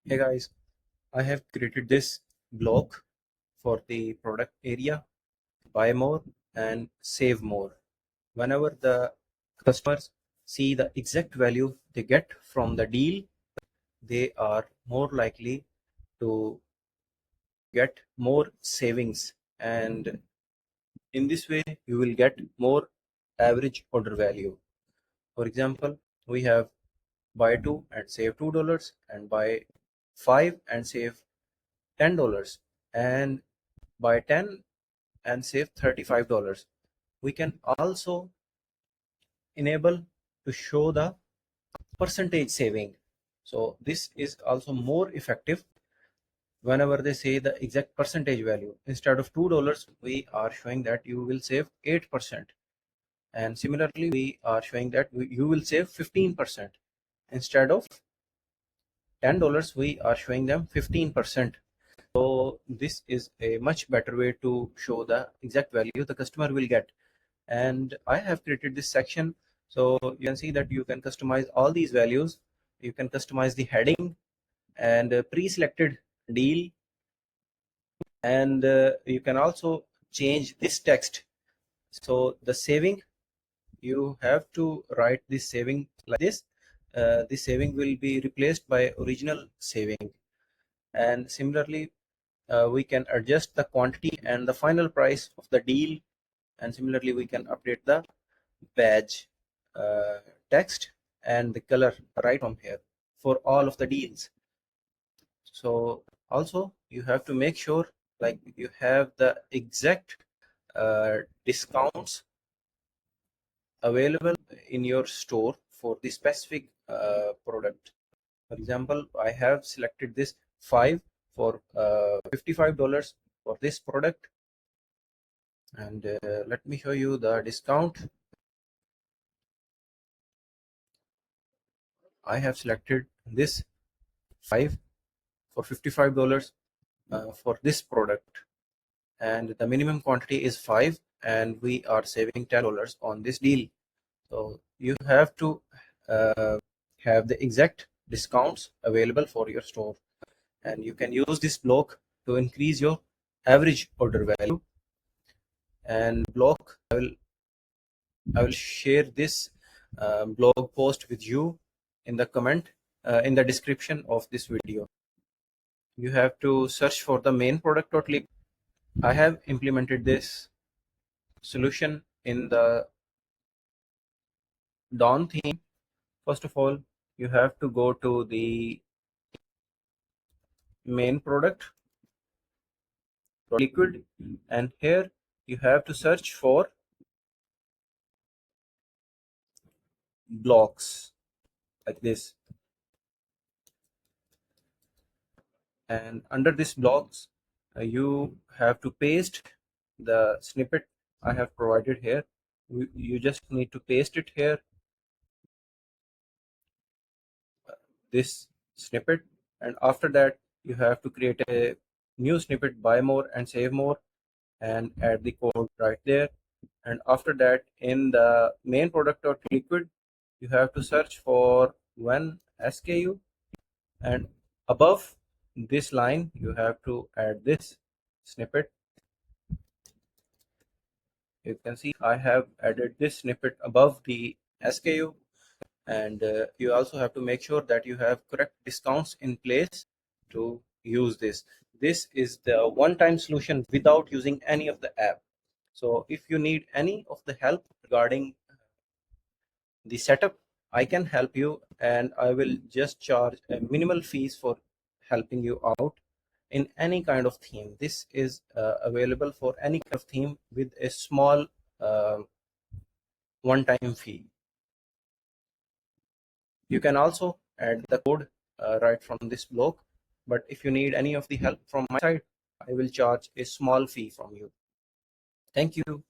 Hey guys, I have created this block for the product area, buy more and save more. Whenever the customers see the exact value they get from the deal, they are more likely to get more savings, and in this way you will get more average order value. For example, we have buy two and save $2 and buy five and save $10 and buy 10 and save $35. We can also enable to show the percentage saving. So this is also more effective whenever they say the exact percentage value. Instead of $2, we are showing that you will save 8%. And similarly, we are showing that you will save 15%. Instead of $10, we are showing them 15%. So this is a much better way to show the exact value the customer will get. And I have created this section, so you can see that you can customize all these values. You can customize the heading and pre-selected deal, and you can also change this text. So the saving, you have to write this saving like this. This saving will be replaced by original saving. And similarly, we can adjust the quantity and the final price of the deal, and similarly we can update the badge uh, text and the color right from here for all of the deals. So also you have to make sure like you have the exact discounts available in your store for the specific product. For example, I have selected this 5 for $55 for this product, and let me show you the discount. I have selected this 5 for $55 for this product, and the minimum quantity is 5, and we are saving $10 on this deal. So you have to uh, have the exact discounts available for your store, and you can use this block to increase your average order value. And block, I will share this blog post with you in the comment in the description of this video. You have to search for the main product.lib. I have implemented this solution in the Dawn theme. First of all, you have to go to the main product liquid, and here you have to search for blocks like this, and under this blocks you have to paste the snippet I have provided here. You just need to paste it here, this snippet, and after that you have to create a new snippet, buy more and save more, and add the code right there. And after that, in the main product of liquid, you have to search for one SKU, and above this line you have to add this snippet. You can see I have added this snippet above the SKU, and you also have to make sure that you have correct discounts in place to use this. This is the one-time solution without using any of the app. So if you need any of the help regarding the setup, I can help you, and I will just charge a minimal fees for helping you out in any kind of theme. This is available for any kind of theme with a small uh, one-time fee. You can also add the code right from this block, but if you need any of the help from my side, I will charge a small fee from you. Thank you.